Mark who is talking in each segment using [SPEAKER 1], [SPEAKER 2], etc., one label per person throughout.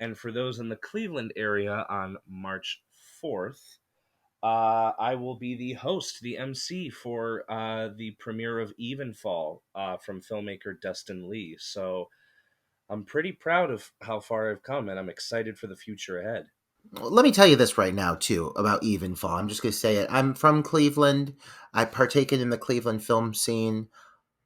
[SPEAKER 1] And for those in the Cleveland area on March 4th, I will be the host, the MC for the premiere of Evenfall from filmmaker Dustin Lee. So I'm pretty proud of how far I've come, and I'm excited for the future ahead.
[SPEAKER 2] Let me tell you this right now, too, about Evenfall. I'm just going to say it. I'm from Cleveland. I've partaken in the Cleveland film scene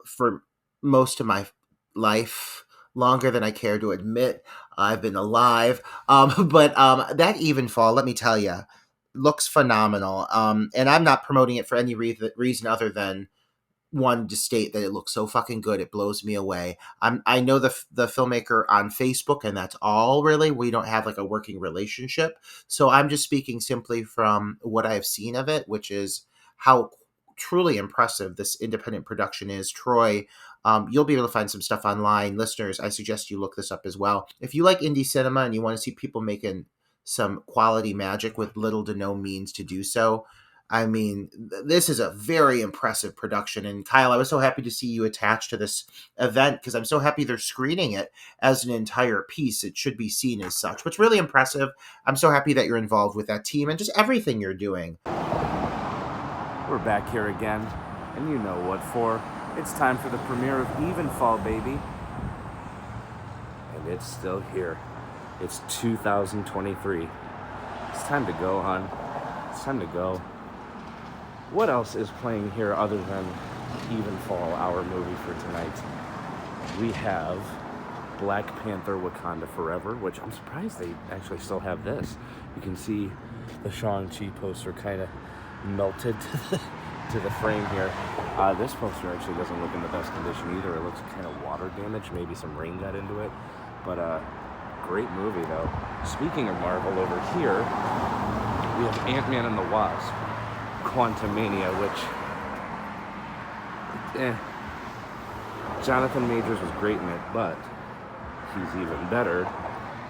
[SPEAKER 2] for most of my life, longer than I care to admit. I've been alive. But that Evenfall, let me tell you, looks phenomenal. And I'm not promoting it for any reason other than one to state that it looks so fucking good. It blows me away. I know the filmmaker on Facebook, and that's all really. We don't have like a working relationship, so I'm just speaking simply from what I've seen of it, which is how truly impressive this independent production is. Troy, you'll be able to find some stuff online. Listeners, I suggest you look this up as well. If you like indie cinema and you want to see people making some quality magic with little to no means to do so, I mean, this is a very impressive production. And Kyle, I was so happy to see you attached to this event because I'm so happy they're screening it as an entire piece. It should be seen as such, but it's really impressive. I'm so happy that you're involved with that team and just everything you're doing.
[SPEAKER 1] We're back here again, and you know what for. It's time for the premiere of Evenfall, baby. And it's still here. It's 2023. It's time to go, hon. It's time to go. What else is playing here other than Evenfall, our movie for tonight? We have Black Panther Wakanda Forever, which I'm surprised they actually still have this. You can see the Shang-Chi poster kind of melted to the frame here. This poster actually doesn't look in the best condition either. It looks kind of water damaged. Maybe some rain got into it. But great movie, though. Speaking of Marvel, over here, we have Ant-Man and the Wasp, Quantumania, which, Jonathan Majors was great in it, but he's even better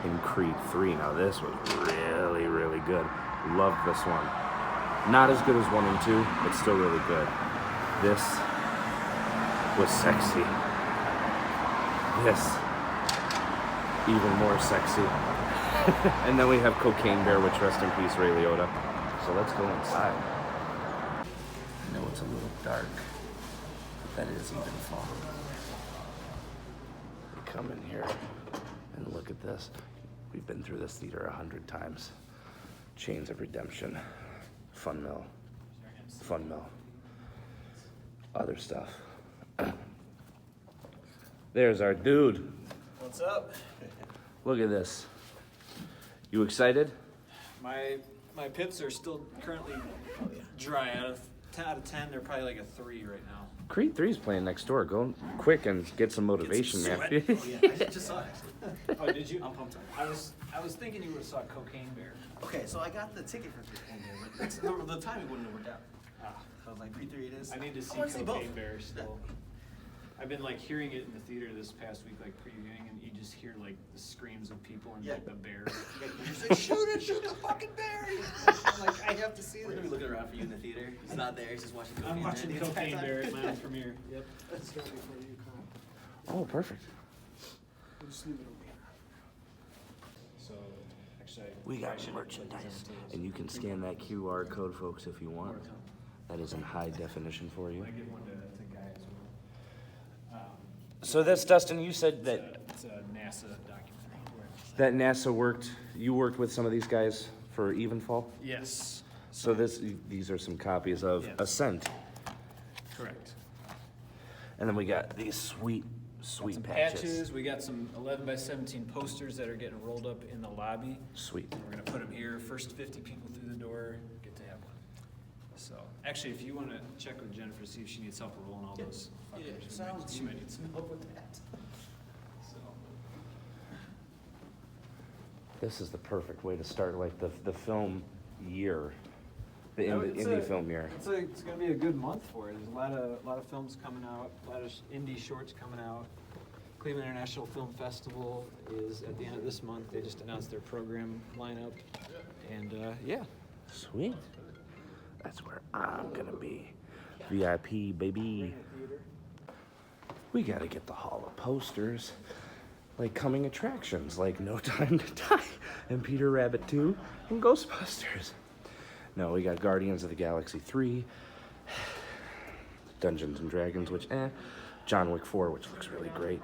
[SPEAKER 1] in Creed 3. Now, this was really, really good. Loved this one. Not as good as 1 and 2, but still really good. This was sexy. This, even more sexy. And then we have Cocaine Bear, which rest in peace, Ray Liotta. So let's go inside. I know it's a little dark, but that is Evenfall. Come in here and look at this. We've been through this theater 100 times. Chains of Redemption, Fun Mill, other stuff. There's our dude.
[SPEAKER 3] What's up?
[SPEAKER 1] Look at this. You excited?
[SPEAKER 3] My pips are still currently dry. Out of 10, they're probably like a 3 right now.
[SPEAKER 1] Creed 3 is playing next door. Go quick and get some motivation, man.
[SPEAKER 3] Oh, yeah. I just saw it. Oh, did you? I'm pumped. I was thinking you would have saw Cocaine Bear.
[SPEAKER 4] Okay, so I got the ticket for Cocaine Bear, but the timing wouldn't have worked out. So I was like, 3:30 it is.
[SPEAKER 3] I need to see Cocaine Bear still. I've been like hearing it in the theater this past week, like previewing, and you just hear like the screams of people and like the bear.
[SPEAKER 4] You're just like, shoot the fucking bear! I'm like, I have to see this. We're gonna be looking around for you in the theater. He's not there. He's just watching.
[SPEAKER 3] I'm watching Cocaine Bear at my own premiere. Yep.
[SPEAKER 5] That's gonna be for you, Kyle.
[SPEAKER 1] Oh, perfect.
[SPEAKER 5] We'll just leave it over here.
[SPEAKER 3] So, actually,
[SPEAKER 1] We got merchandise, and you can scan that QR code, folks, if you want. That is in high definition for you.
[SPEAKER 3] I give one to Guy as well.
[SPEAKER 1] So this, Dustin, you said that
[SPEAKER 3] It's a NASA documentary.
[SPEAKER 1] you worked with some of these guys for Evenfall?
[SPEAKER 3] Yes.
[SPEAKER 1] So these are some copies of
[SPEAKER 3] Yes.
[SPEAKER 1] Ascent.
[SPEAKER 3] Correct.
[SPEAKER 1] And then we got these sweet
[SPEAKER 3] Some
[SPEAKER 1] patches.
[SPEAKER 3] We got some 11 by 17 posters that are getting rolled up in the lobby.
[SPEAKER 1] Sweet.
[SPEAKER 3] We're gonna put them here. First 50 people through the door get to have one. So, actually, if you want to check with Jennifer, see if she needs help with rolling all those.
[SPEAKER 4] Yeah,
[SPEAKER 3] fuckers. She might need some help with that. So,
[SPEAKER 1] This is the perfect way to start, like the film year, the
[SPEAKER 3] No, it's
[SPEAKER 1] indie
[SPEAKER 3] a-
[SPEAKER 1] film year.
[SPEAKER 3] It's gonna be a good month for it. There's a lot of films coming out, a lot of indie shorts coming out. Cleveland International Film Festival is at the end of this month. They just announced their program lineup, and yeah.
[SPEAKER 1] Sweet. That's where I'm gonna be. VIP, baby. We gotta get the Hall of Posters. like coming attractions like No Time to Die and Peter Rabbit 2 and Ghostbusters. No, we got Guardians of the Galaxy 3, Dungeons and Dragons, which John Wick 4, which looks really great.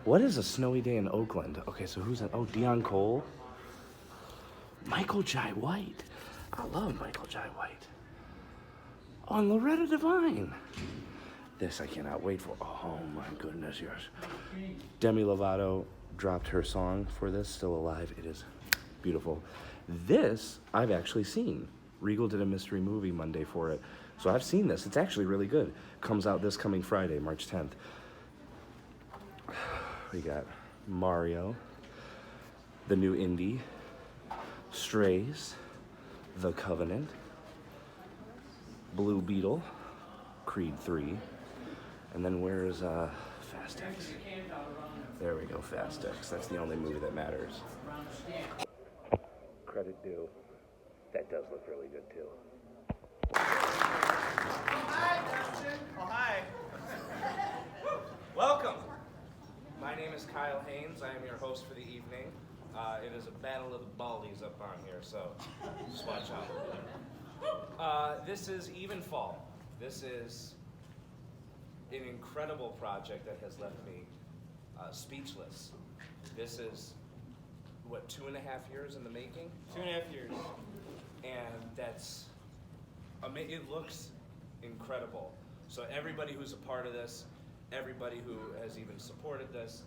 [SPEAKER 1] What is a snowy day in Oakland? Okay, so who's in? Oh, Dion Cole. Michael Jai White. I love Michael Jai White. Oh, and Loretta Devine. This I cannot wait for. Oh my goodness, yes. Demi Lovato dropped her song for this, Still Alive. It is beautiful. This I've actually seen. Regal did a mystery movie Monday for it. So I've seen this. It's actually really good. Comes out this coming Friday, March 10th. We got Mario, the new indie, Strays, The Covenant, Blue Beetle, Creed 3, and then where's Fast X? There we go, Fast X. That's the only movie that matters. Credit due. That does look really good too. Oh, hi. Welcome. My name is Kyle Haynes. I am your host for the evening. It is a battle of the ballies up on here, so just watch out. This is Evenfall. This is an incredible project that has left me speechless. This is, what, 2.5 years in the making?
[SPEAKER 3] 2.5 years.
[SPEAKER 1] And that's, it looks incredible. So everybody who's a part of this, everybody who has even supported this,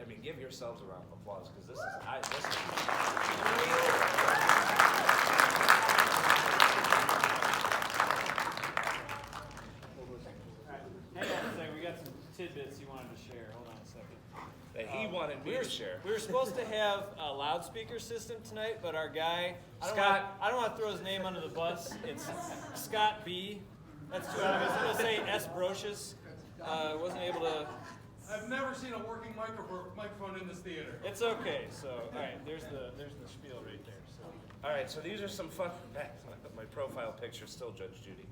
[SPEAKER 1] I mean, give yourselves a round of applause, because this is
[SPEAKER 3] Hang on a second, we got some tidbits you wanted to share. Hold on a second.
[SPEAKER 1] that he wanted me to share.
[SPEAKER 3] We were supposed to have a loudspeaker system tonight, but our guy, I don't want to throw his name under the bus. It's Scott B. That's too obvious. I'm going to say S. Brocious. Wasn't able to.
[SPEAKER 6] I've never seen a working microphone in this theater.
[SPEAKER 3] It's okay. So, all right, there's the spiel right there. So.
[SPEAKER 1] All right, so these are some fun. My profile picture still Judge Judy.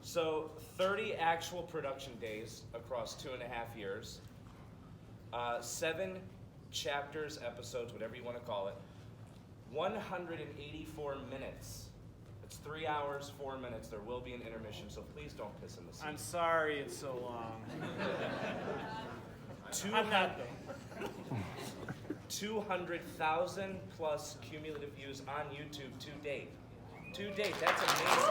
[SPEAKER 1] So 30 actual production days across 2.5 years. 7 chapters, episodes, whatever you want to call it. 184 minutes. It's 3 hours, 4 minutes. There will be an intermission, so please don't piss in the seat.
[SPEAKER 3] I'm sorry it's so long. I'm not though.
[SPEAKER 1] 200,000 plus cumulative views on YouTube to date. To date, that's amazing.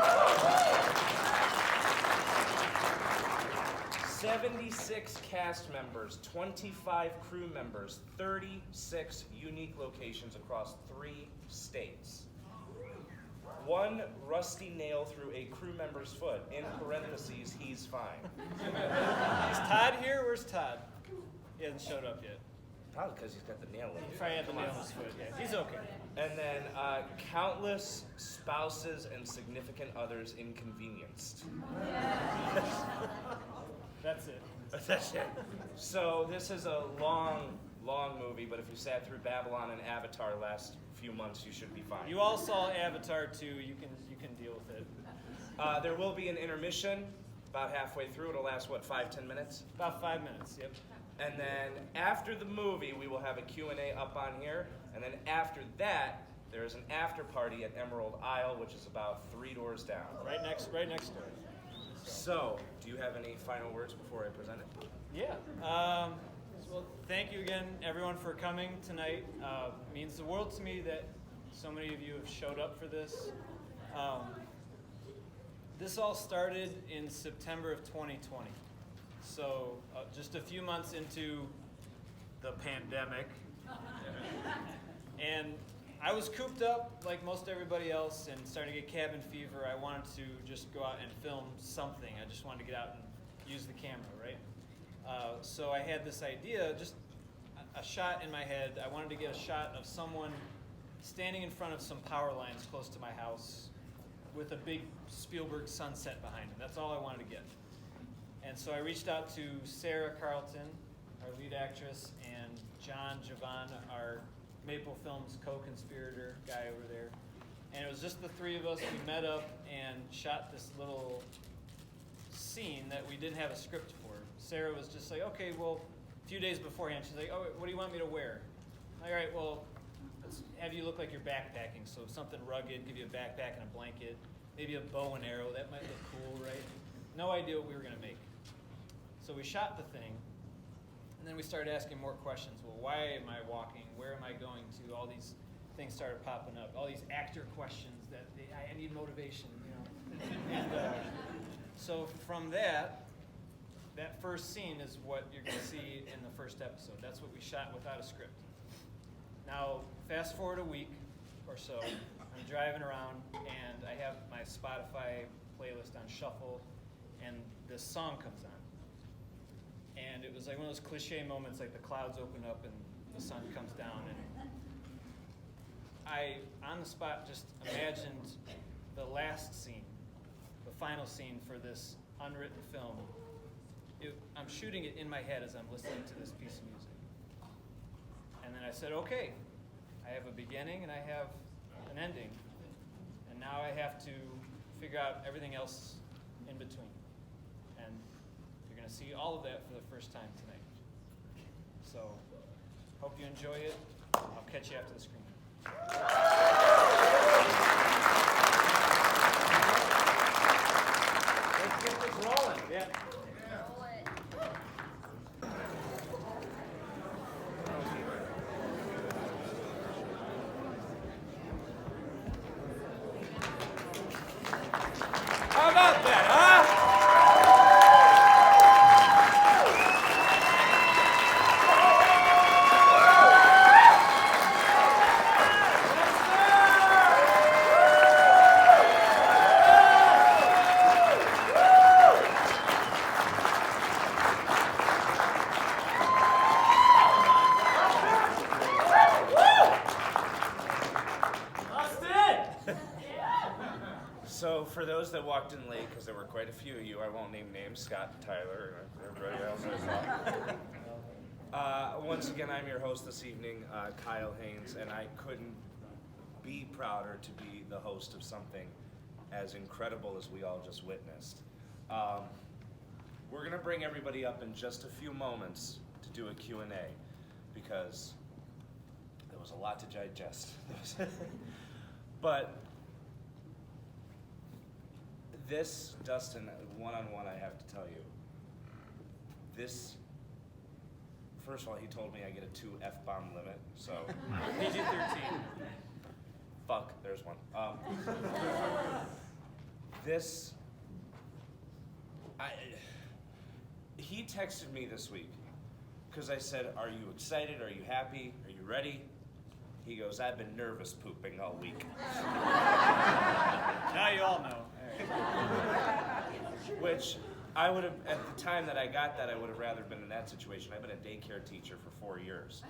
[SPEAKER 1] 76 cast members, 25 crew members, 36 unique locations across 3 states. 1 rusty nail through a crew member's foot. In parentheses, he's fine.
[SPEAKER 3] Is Todd here? Where's Todd? He hasn't showed up yet.
[SPEAKER 1] Probably because he's got the nail in
[SPEAKER 3] He
[SPEAKER 1] it.
[SPEAKER 3] probably had the nail in his foot. Yeah, he's okay.
[SPEAKER 1] And then countless spouses and significant others inconvenienced.
[SPEAKER 3] That's it.
[SPEAKER 1] That's it. So this is a long movie, but if you sat through Babylon and Avatar last few months, you should be fine.
[SPEAKER 3] You all saw Avatar 2. You can deal with it.
[SPEAKER 1] There will be an intermission about halfway through. It'll last, what, 5-10 minutes?
[SPEAKER 3] About 5 minutes, yep.
[SPEAKER 1] And then after the movie, we will have a Q&A up on here. And then after that, there is an after party at Emerald Isle, which is about 3 doors down.
[SPEAKER 3] Right next door.
[SPEAKER 1] So, do you have any final words before I present it?
[SPEAKER 3] Yeah. Well, thank you again, everyone, for coming tonight. It means the world to me that so many of you have showed up for this. This all started in September of 2020. So just a few months into the pandemic. And I was cooped up like most everybody else and starting to get cabin fever. I wanted to just go out and film something. I just wanted to get out and use the camera, right? So I had this idea, just a shot in my head. I wanted to get a shot of someone standing in front of some power lines close to my house with a big Spielberg sunset behind him. That's all I wanted to get. And so I reached out to Sarah Carlton, our lead actress, and John Javan, our Maple Films co-conspirator guy over there. And it was just the 3 of us. We met up and shot this little scene that we didn't have a script for. Sarah was just like, okay, well, a few days beforehand, she's like, "Oh, what do you want me to wear?" I'm like, all right, well, let's have you look like you're backpacking. So something rugged, give you a backpack and a blanket, maybe a bow and arrow. That might look cool, right? No idea what we were gonna make. So we shot the thing, and then we started asking more questions. Well, why am I walking? Where am I going to? All these things started popping up. All these actor questions that I need motivation, you know. And so from that first scene is what you're going to see in the first episode. That's what we shot without a script. Now, fast forward a week or so, I'm driving around, and I have my Spotify playlist on shuffle, and this song comes on. And it was like one of those cliche moments, like the clouds open up and the sun comes down, and I, on the spot, just imagined the last scene, the final scene for this unwritten film. I'm shooting it in my head as I'm listening to this piece of music. And then I said, okay, I have a beginning and I have an ending, and now I have to figure out everything else in between. And you're going to see all of that for the first time tonight. So, hope you enjoy it. I'll catch you after the screen. Let's get this rolling. Yeah. How about that, huh? So for those that walked in late, because there were quite a few of you, I won't name names, Scott and Tyler, and everybody else as well. Once again, I'm your host this evening, Kyle Haynes, and I couldn't be prouder to be the host of something as incredible as we all just witnessed. We're going to bring everybody up in just a few moments to do a Q&A, because there was a lot to digest. But this, Dustin, one-on-one, I have to tell you, this, first of all, he told me I get a 2 F-bomb limit, so. PG-13.
[SPEAKER 1] Fuck, there's one. He texted me this week, because I said, are you excited, are you happy, are you ready? He goes, I've been nervous pooping all week.
[SPEAKER 3] Now you all know.
[SPEAKER 1] Which I would have, at the time that I got that, I would have rather been in that situation. I've been a daycare teacher for 4 years.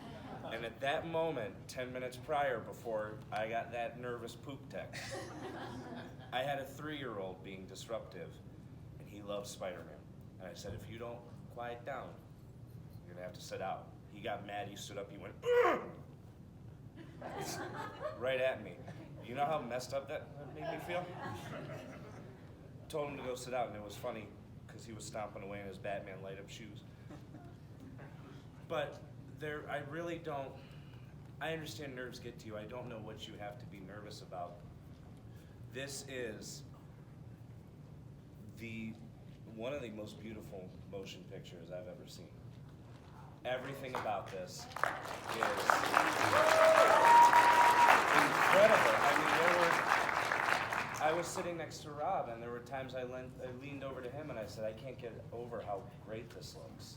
[SPEAKER 1] And at that moment, 10 minutes prior, before I got that nervous poop text, I had a 3-year-old being disruptive, and he loves Spider-Man. And I said, if you don't quiet down, you're gonna have to sit out. He got mad, he stood up, he went, "Ugh!" Right at me. You know how messed up that made me feel? Told him to go sit out, and it was funny because he was stomping away in his Batman light-up shoes. But I really don't. I understand nerves get to you. I don't know what you have to be nervous about. This is one of the most beautiful motion pictures I've ever seen. Everything about this is incredible. I mean, I was sitting next to Rob, and there were times I leaned over to him and I said, I can't get over how great this looks.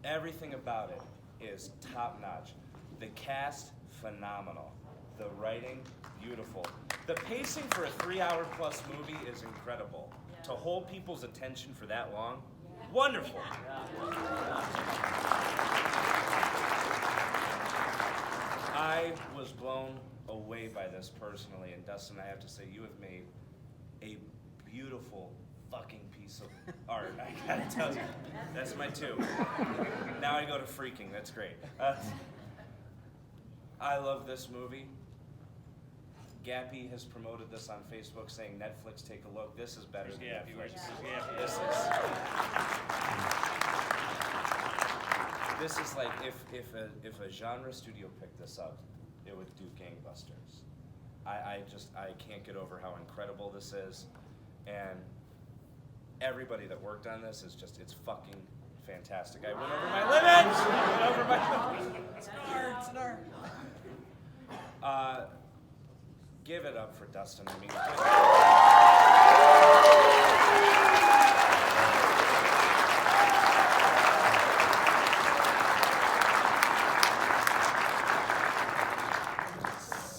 [SPEAKER 1] Everything about it is top-notch. The cast, phenomenal. The writing, beautiful. The pacing for a 3-hour-plus movie is incredible. Yeah. To hold people's attention for that long, wonderful. I was blown away by this personally, and Dustin, I have to say, you have made a beautiful fucking piece of art. I gotta tell you, that's my 2. Now I go to freaking, that's great. I love this movie. Gappy has promoted this on Facebook saying, Netflix, take a look. This is better than Netflix. This is. This is like if a genre studio picked this up, it would do gangbusters. I can't get over how incredible this is, and everybody that worked on this is just, it's fucking fantastic. I went over my limit. I went over my limit.
[SPEAKER 4] It's an art.
[SPEAKER 1] Give it up for Dustin. I mean.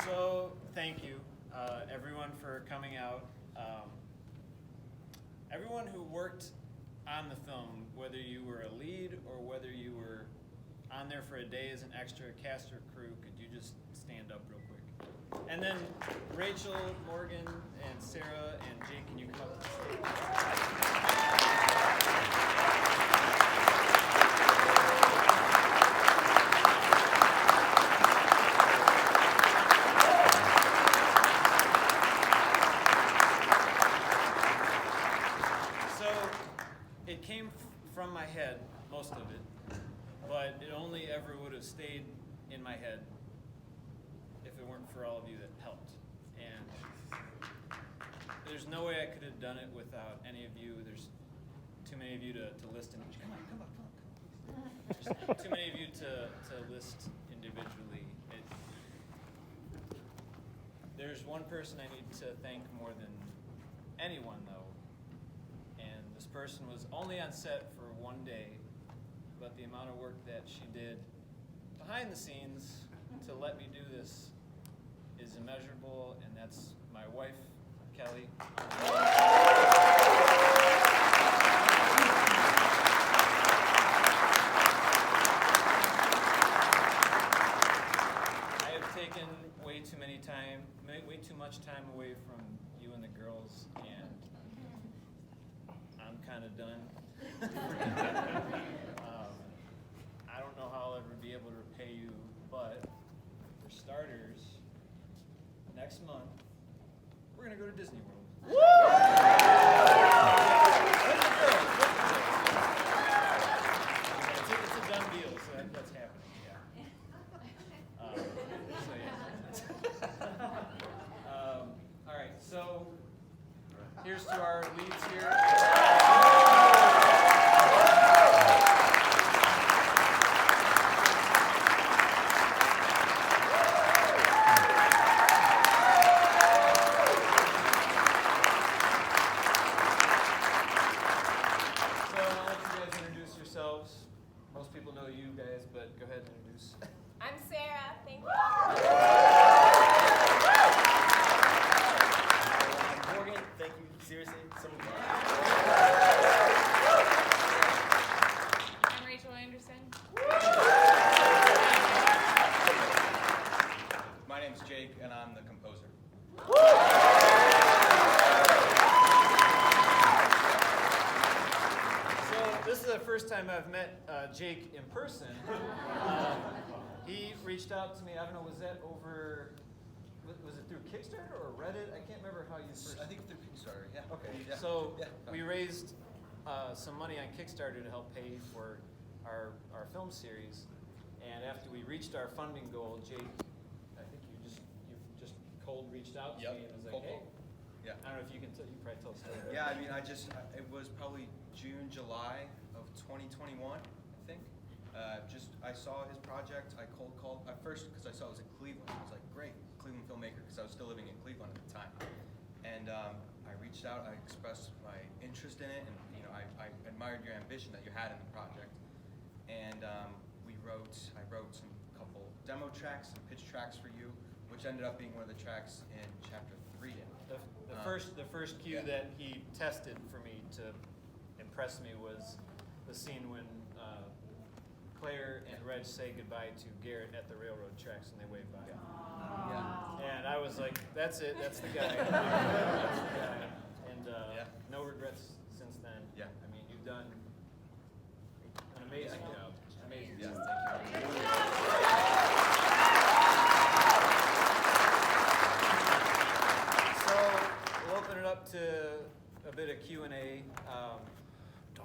[SPEAKER 3] So, thank you, everyone, for coming out. Everyone who worked on the film, whether you were a lead or whether you were on there for a day as an extra cast or crew, could you just stand up real quick? And then Rachel, Morgan, and Sarah, and Jake, can you come up to the stage? It came from my head, most of it, but it only ever would have stayed in my head if it weren't for all of you that helped. And there's no way I could have done it without any of you. There's too many of you to list. Come on. There's too many of you to list individually. There's one person I need to thank more than anyone, though. This person was only on set for one day, but the amount of work that she did behind the scenes to let me do this is immeasurable, and that's my wife, Kelly. I have taken way too much time away from you and the girls, and I'm kind of done. I don't know how I'll ever be able to repay you, but for starters, next month, we're going to go to Disney World. It's a done deal, so that's happening, yeah. All right, so here's to our leads here. Most people know you guys, but go ahead and introduce.
[SPEAKER 7] I'm Sarah. Thank you.
[SPEAKER 4] I'm Morgan. Thank you. Seriously, someone.
[SPEAKER 7] I'm Rachel Anderson.
[SPEAKER 6] My name's Jake, and I'm the composer.
[SPEAKER 3] This is the first time I've met Jake in person. He reached out to me, I don't know, was that over, was it through Kickstarter or Reddit? I can't remember how you first...
[SPEAKER 6] I think through Kickstarter, yeah.
[SPEAKER 3] Okay,
[SPEAKER 6] Yeah.
[SPEAKER 3] so
[SPEAKER 6] Yeah.
[SPEAKER 3] we raised some money on Kickstarter to help pay for our film series. And after we reached our funding goal, Jake, I think you just cold reached out to me and was like, hey.
[SPEAKER 6] Yeah.
[SPEAKER 3] I don't know if you can you probably tell a story.
[SPEAKER 6] Yeah, I mean, it was probably June, July of 2021, I think. I saw his project. I cold called at first because I saw it was in Cleveland. I was like, great, Cleveland filmmaker, because I was still living in Cleveland at the time. And I reached out. I expressed my interest in it, and I admired your ambition that you had in the project. And I wrote some couple demo tracks and pitch tracks for you, which ended up being one of the tracks in chapter 3.
[SPEAKER 3] The first cue that he tested for me to impress me was the scene when Claire and Reg say goodbye to Garrett at the railroad tracks and they wave by.
[SPEAKER 6] Yeah.
[SPEAKER 3] And I was like, that's it, that's the guy. That's the guy. And no regrets since then.
[SPEAKER 6] Yeah.
[SPEAKER 3] I mean, you've done an amazing job. Amazing
[SPEAKER 6] Yeah,
[SPEAKER 3] job.
[SPEAKER 6] thank you.
[SPEAKER 3] So we'll open it up to a bit of Q&A.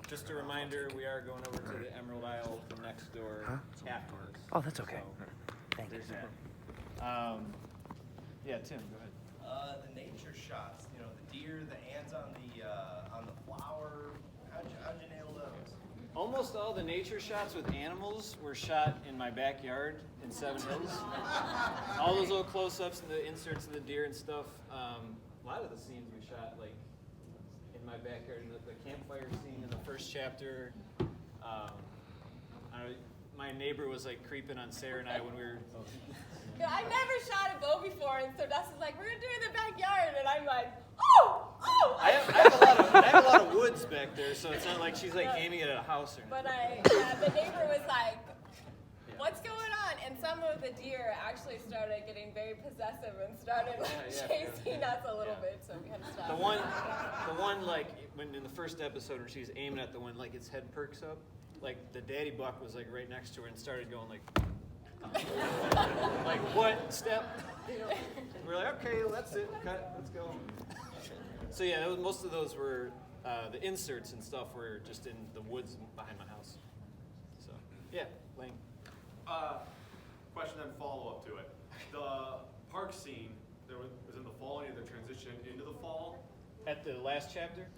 [SPEAKER 3] just a reminder, we are going over to the Emerald Isle next door afterwards.
[SPEAKER 1] Oh, that's okay.
[SPEAKER 3] So,
[SPEAKER 1] Thank you.
[SPEAKER 3] there's that. Yeah, Tim, go ahead.
[SPEAKER 4] The nature shots, you know, the deer, the ants on the flower. How'd you nail those?
[SPEAKER 3] Almost all the nature shots with animals were shot in my backyard in Seven Hills. All those little close-ups and the inserts of the deer and stuff. A lot of the scenes we shot like in my backyard. The campfire scene in the first chapter. My neighbor was like creeping on Sarah and I when we were.
[SPEAKER 7] Yeah, I never shot a bow before, and so Dustin's like, we're gonna do it in the backyard, and I'm like, oh!
[SPEAKER 3] I have a lot of woods back there, so it's not like she's like aiming it at a house or anything.
[SPEAKER 7] But the neighbor was like, what's going on? And some of the deer actually started getting very possessive and started like, chasing us a little bit, so we had to stop.
[SPEAKER 3] The one like when in the first episode when she's aiming at the one, like its head perks up, like the daddy buck was like right next to her and started going like, like what step? We're like, okay, well, that's it, cut, let's go. So yeah, most of those were the inserts and stuff were just in the woods behind my house. So yeah, Lane.
[SPEAKER 8] Question and follow up to it. The park scene, was in the fall, and the transition into the fall.
[SPEAKER 3] At the last chapter?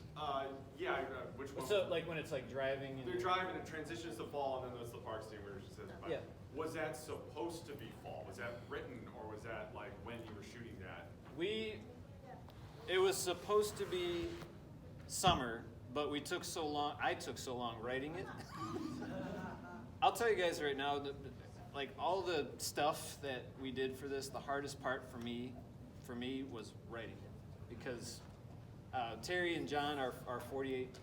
[SPEAKER 8] Yeah, which one?
[SPEAKER 3] So like when it's like driving and
[SPEAKER 8] They're driving, it transitions to fall, and then there's the park scene where she says,
[SPEAKER 3] yeah.
[SPEAKER 8] Was that supposed to be fall? Was that written, or was that like when you were shooting that?
[SPEAKER 3] It was supposed to be summer, but I took so long writing it. I'll tell you guys right now, like all the stuff that we did for this, the hardest part for me was writing it, because Terry and John are 48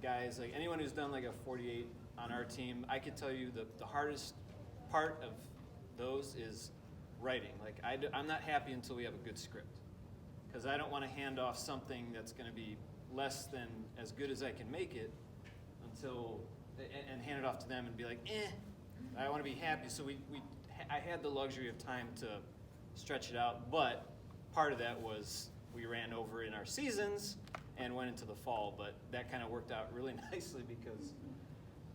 [SPEAKER 3] guys. Like anyone who's done like a 48 on our team, I could tell you the hardest part of those is writing. Like I'm not happy until we have a good script, because I don't want to hand off something that's going to be less than as good as I can make it and hand it off to them and be like, I want to be happy. So I had the luxury of time to stretch it out, but part of that was we ran over in our seasons and went into the fall, but that kind of worked out really nicely, because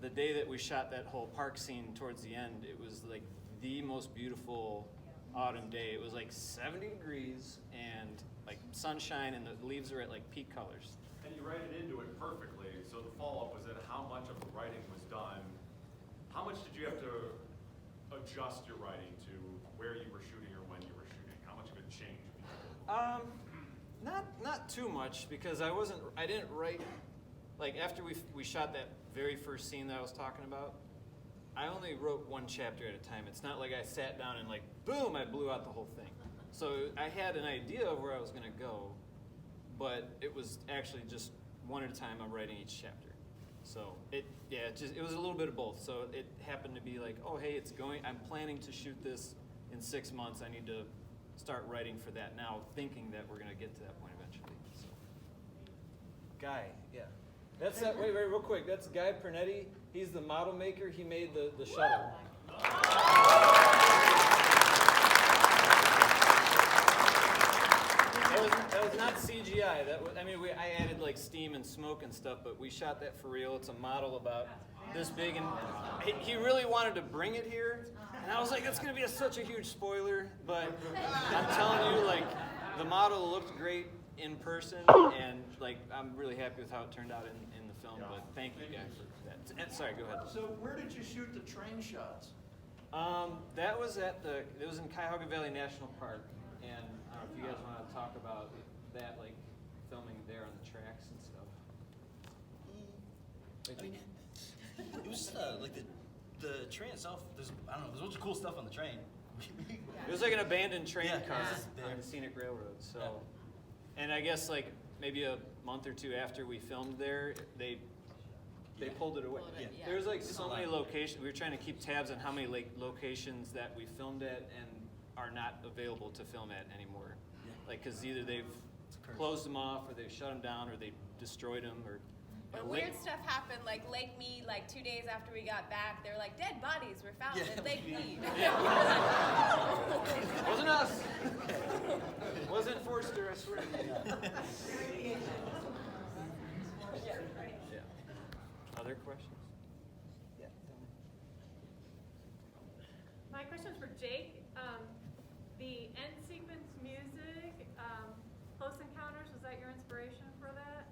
[SPEAKER 3] the day that we shot that whole park scene towards the end, it was like the most beautiful autumn day. It was like 70 degrees and like sunshine, and the leaves are at like peak colors.
[SPEAKER 8] And you write it into it perfectly. So the follow-up was that how much of the writing was done? How much did you have to adjust your writing to where you were shooting or when you were shooting? How much of it changed?
[SPEAKER 3] Not too much, because I didn't write, like after we shot that very first scene that I was talking about, I only wrote one chapter at a time. It's not like I sat down and like, boom, I blew out the whole thing. So I had an idea of where I was gonna go, but it was actually just one at a time. I'm writing each chapter. So it was a little bit of both. So it happened to be like, oh hey, I'm planning to shoot this in 6 months. I need to start writing for that now, thinking that we're gonna get to that point eventually. So. Guy, yeah. That's that. Wait, real quick. That's Guy Pernetti. He's the model maker. He made the shuttle. That was not CGI. I added like steam and smoke and stuff, but we shot that for real. It's a model about this big, and he really wanted to bring it here, and I was like, that's gonna be such a huge spoiler. But I'm telling you, like, the model looked great in person, and like I'm really happy with how it turned out in the film. But thank you, Guy, for that. And, sorry, go ahead.
[SPEAKER 9] So where did you shoot the train shots?
[SPEAKER 3] That was it was in Cuyahoga Valley National Park, and I don't know if you guys want to talk about that, like filming there on the tracks and stuff.
[SPEAKER 4] I mean, it was like the train itself. There's a bunch of cool stuff on the train.
[SPEAKER 3] It was like an abandoned train car
[SPEAKER 4] Yeah.
[SPEAKER 3] on the scenic railroad. So, and I guess like maybe a month or two after we filmed there, they pulled it away.
[SPEAKER 7] Yeah.
[SPEAKER 3] There's like so many locations. We were trying to keep tabs on how many locations that we filmed at and are not available to film at anymore.
[SPEAKER 4] Yeah.
[SPEAKER 3] Like, because either they've closed them off, or they've shut them down, or they destroyed them, or.
[SPEAKER 7] But weird stuff happened, like Lake Mead, like 2 days after we got back, they were like, dead bodies were found at Lake Mead.
[SPEAKER 3] Wasn't us. Wasn't Forster, I swear. Yeah.
[SPEAKER 10] Jake, the end sequence music, Close Encounters, was that your inspiration for that?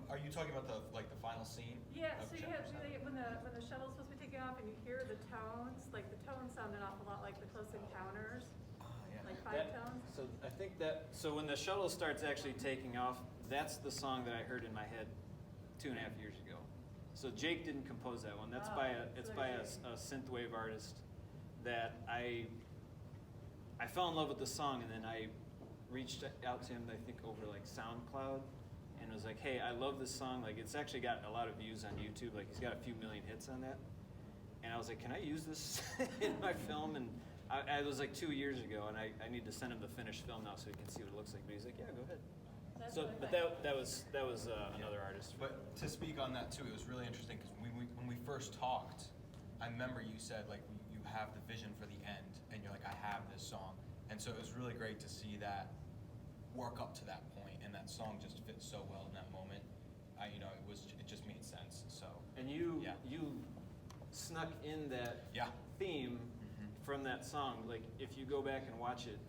[SPEAKER 6] Are you talking about the final scene?
[SPEAKER 10] Yeah,
[SPEAKER 6] of
[SPEAKER 10] so you
[SPEAKER 6] chapter
[SPEAKER 10] have
[SPEAKER 6] seven?
[SPEAKER 10] when the shuttle's supposed to be taking off and you hear the tones, like the tones sound an awful lot like the Close Encounters,
[SPEAKER 6] Yeah.
[SPEAKER 10] like 5 tones.
[SPEAKER 3] So I think so when the shuttle starts actually taking off, that's the song that I heard in my head 2.5 years ago. So Jake didn't compose that one. That's by a synthwave artist that I fell in love with the song, and then I reached out to him, I think over like SoundCloud, and was like, hey, I love this song. Like, it's actually got a lot of views on YouTube. Like, he's got a few million hits on that. And I was like, can I use this in my film? And I was like 2 years ago, and I need to send him the finished film now so he can see what it looks like. But he's like, yeah, go ahead.
[SPEAKER 10] That's
[SPEAKER 3] So,
[SPEAKER 10] really
[SPEAKER 3] but
[SPEAKER 10] fun.
[SPEAKER 3] that was another artist.
[SPEAKER 6] But to speak on that too, it was really interesting because when we first talked, I remember you said like you have the vision for the end, and you're like, I have this song, and so it was really great to see that work up to that point, and that song just fit so well in that moment. It just made sense. So
[SPEAKER 3] And you
[SPEAKER 6] Yeah.
[SPEAKER 3] snuck in that
[SPEAKER 6] Yeah.
[SPEAKER 3] theme from that song. Like, if you go back and watch it,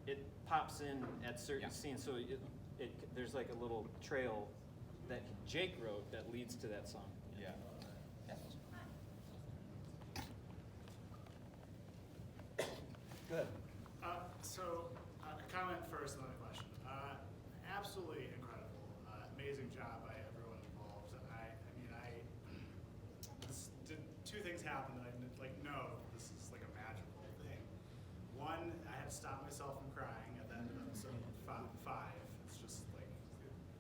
[SPEAKER 3] it pops in at certain
[SPEAKER 6] Yeah.
[SPEAKER 3] scenes. So there's like a little trail that Jake wrote that leads to that song.
[SPEAKER 6] Yeah.
[SPEAKER 3] Good.
[SPEAKER 5] A comment first, and then a question. Absolutely incredible, amazing job by everyone involved. Two things happened that I know this is like a magical thing. One, I had to stop myself from crying at the end of episode 5. It's just like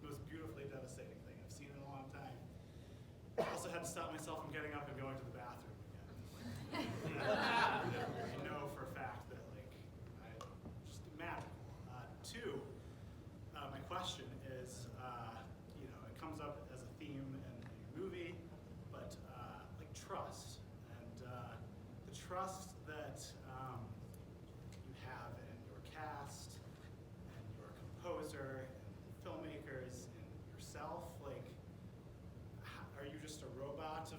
[SPEAKER 5] the most beautifully devastating thing I've seen in a long time. I also had to stop myself from getting up and going to the bathroom again. I know for a fact that just magical. Two, my question is, it comes up as a theme in the movie, but trust and the trust that you have in your cast and your composer and filmmakers and yourself. Are you just a robot of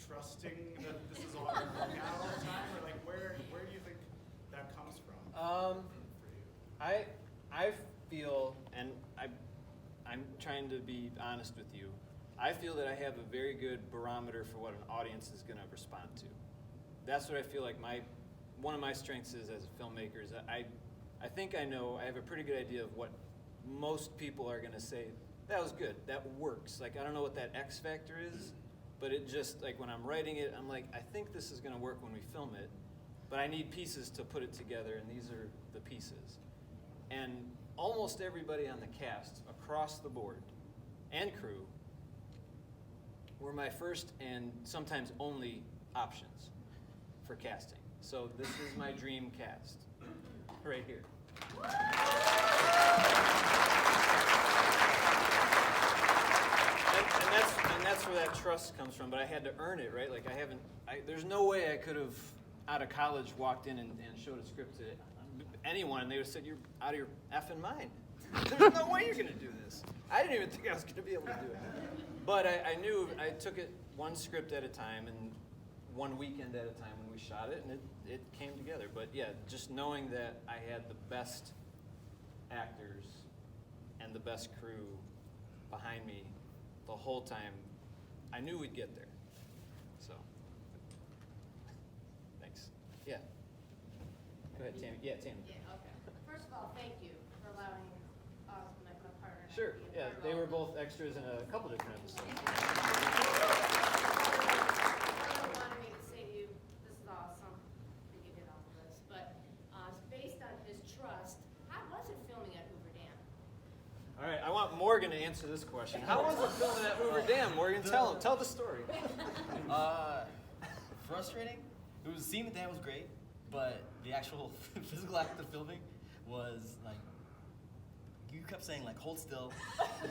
[SPEAKER 5] trusting that this is all going to work out all the time, or where do you think that comes from? For you?
[SPEAKER 3] I feel, and I'm trying to be honest with you, I feel that I have a very good barometer for what an audience is going to respond to. That's what I feel like one of my strengths is as a filmmaker. Is that I think I have a pretty good idea of what most people are going to say. That was good. That works. I don't know what that X factor is, but it just, when I'm writing it, I'm like, I think this is going to work when we film it, but I need pieces to put it together, and these are the pieces. And almost everybody on the cast, across the board, and crew, were my first and sometimes only options for casting. So this is my dream cast, right here. And that's where that trust comes from. But I had to earn it, right? There's no way I could have, out of college, walked in and showed a script to anyone, and they would have said, "You're out of your effing mind. There's no way you're going to do this." I didn't even think I was going to be able to do it. But I knew I took it one script at a time and one weekend at a time when we shot it, and it came together. But yeah, just knowing that I had the best actors and the best crew behind me the whole time, I knew we'd get there. So, thanks. Yeah. Go ahead, Tammy. Yeah, Tammy.
[SPEAKER 11] Yeah, okay. First of all, thank you for allowing us, my partner. and I
[SPEAKER 3] Sure.
[SPEAKER 11] to be a
[SPEAKER 3] Yeah,
[SPEAKER 11] part of
[SPEAKER 3] they
[SPEAKER 11] all
[SPEAKER 3] were
[SPEAKER 11] of
[SPEAKER 3] both extras in a couple different episodes.
[SPEAKER 11] Someone wanted me to say to you, this is awesome that you did all of this, but based on his trust, how was it filming at Hoover Dam?
[SPEAKER 3] All right, I want Morgan to answer this question. How was it filming at Hoover Dam? Morgan, tell the story.
[SPEAKER 4] Frustrating. It was seeing the dam was great, but the actual physical act of filming was you kept saying hold still.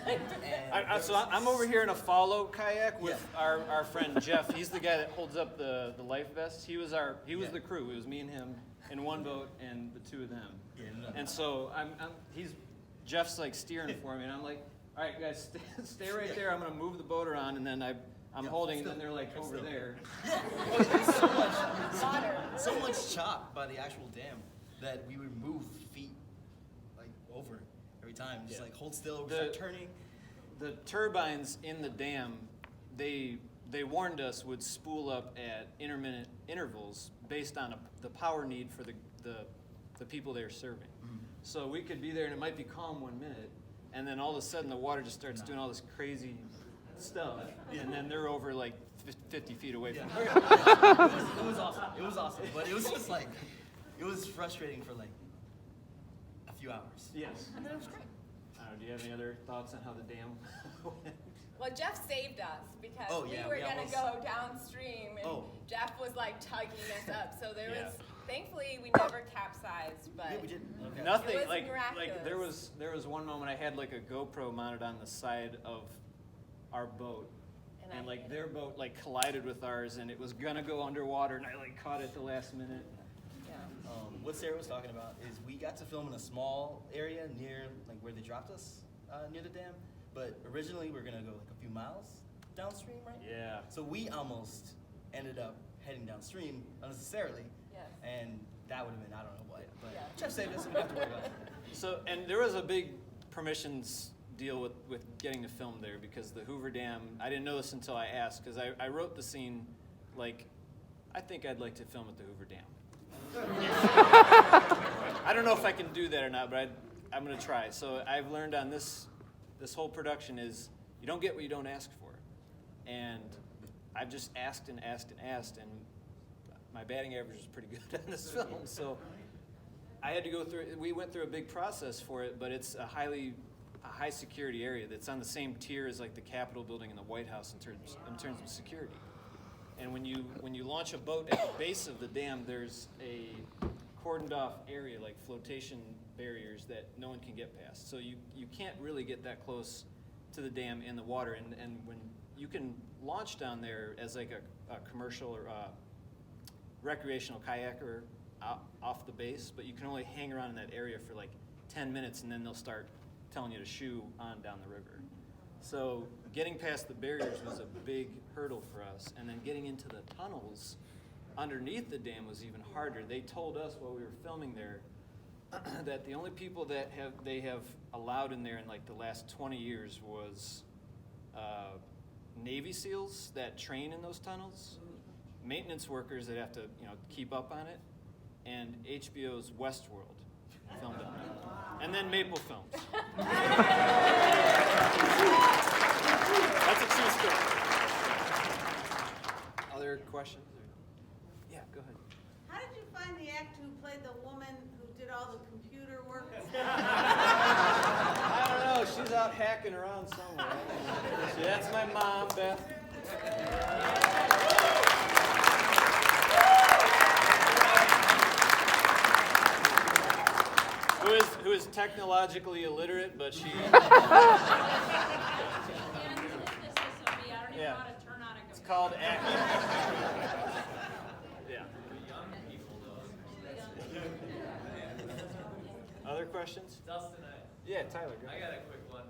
[SPEAKER 3] I'm over here in a follow kayak with our friend Jeff. He's the guy that holds up the life vest. He was the crew. It was me and him in one boat and the two of them.
[SPEAKER 4] Yeah, no.
[SPEAKER 3] And so Jeff's steering for me, and I'm like, all right guys, stay right there. I'm gonna move the boat around, and then I I'm
[SPEAKER 4] Yeah,
[SPEAKER 3] holding,
[SPEAKER 4] still-
[SPEAKER 3] and then they're like over
[SPEAKER 4] still.
[SPEAKER 3] there.
[SPEAKER 4] There's
[SPEAKER 7] Water.
[SPEAKER 4] so much chop by the actual dam that we would move feet like over every time. Just like hold still, start turning.
[SPEAKER 3] The turbines in the dam, they warned us would spool up at intermittent intervals based on the power need for the people they're serving. So we could be there and it might be calm 1 minute, and then all of a sudden the water just starts doing all this crazy stuff, and then they're over like 50 feet away from
[SPEAKER 4] It was awesome. It was awesome, but it was just like it was frustrating for like a few hours.
[SPEAKER 3] Yes.
[SPEAKER 7] And then it was great.
[SPEAKER 3] Do you have any other thoughts on how the dam went?
[SPEAKER 7] Well, Jeff saved us because
[SPEAKER 4] Oh,
[SPEAKER 7] we
[SPEAKER 4] yeah,
[SPEAKER 7] were
[SPEAKER 4] we
[SPEAKER 7] gonna
[SPEAKER 4] almost-
[SPEAKER 7] go downstream, and
[SPEAKER 4] Oh.
[SPEAKER 7] Jeff was like tugging us up. So there
[SPEAKER 3] Yeah.
[SPEAKER 7] was, thankfully, we never capsized, but
[SPEAKER 4] Yeah, we did. Okay.
[SPEAKER 3] Nothing.
[SPEAKER 7] It was
[SPEAKER 3] Like
[SPEAKER 7] miraculous.
[SPEAKER 3] there was one moment I had like a GoPro mounted on the side of our boat,
[SPEAKER 7] And I
[SPEAKER 3] and like
[SPEAKER 7] hit
[SPEAKER 3] their boat like collided with ours, and it was gonna go underwater, and I like caught it at the last minute.
[SPEAKER 7] yeah.
[SPEAKER 4] What Sarah was talking about is we got to film in a small area near like where they dropped us near the dam, but originally we were gonna go like a few miles downstream, right?
[SPEAKER 3] Yeah.
[SPEAKER 4] So we almost ended up heading downstream unnecessarily,
[SPEAKER 7] Yes.
[SPEAKER 4] and that would have been I don't know what, but
[SPEAKER 7] Yeah.
[SPEAKER 4] Jeff saved us. So we don't have to worry about it.
[SPEAKER 3] So, and there was a big permissions deal with getting to film there because the Hoover Dam, I didn't know this until I asked, because I wrote the scene like, I think I'd like to film at the Hoover Dam. I don't know if I can do that or not, but I'm going to try. So I've learned on this whole production is you don't get what you don't ask for. And I've just asked and asked and asked, and my batting average was pretty good on this film. So I had to go through, we went through a big process for it, but it's a high security area that's on the same tier as like the Capitol building and the White House in terms of security. And when you launch a boat at the base of the dam, there's a cordoned off area like flotation barriers that no one can get past. So you can't really get that close to the dam in the water. And when you can launch down there as like a commercial or recreational kayaker off the base, but you can only hang around in that area for like 10 minutes, and then they'll start telling you to shoo on down the river. So getting past the barriers was a big hurdle for us, and then getting into the tunnels underneath the dam was even harder. They told us while we were filming there that the only people that they have allowed in there in like the last 20 years was Navy SEALs that train in those tunnels, maintenance workers that have to keep up on it, and HBO's Westworld filmed on it, and then Maple Films. That's a true story. Other questions? Yeah, go ahead.
[SPEAKER 12] How did you find the actor who played the woman who did all the computer work?
[SPEAKER 3] I don't know. She's out hacking around somewhere. See, that's my mom, Beth. Who is technologically illiterate, but she. Yeah. It's called acting. Yeah. Other questions?
[SPEAKER 13] Dustin,
[SPEAKER 3] Yeah, Tyler. Go
[SPEAKER 13] I
[SPEAKER 3] ahead.
[SPEAKER 13] got a quick one.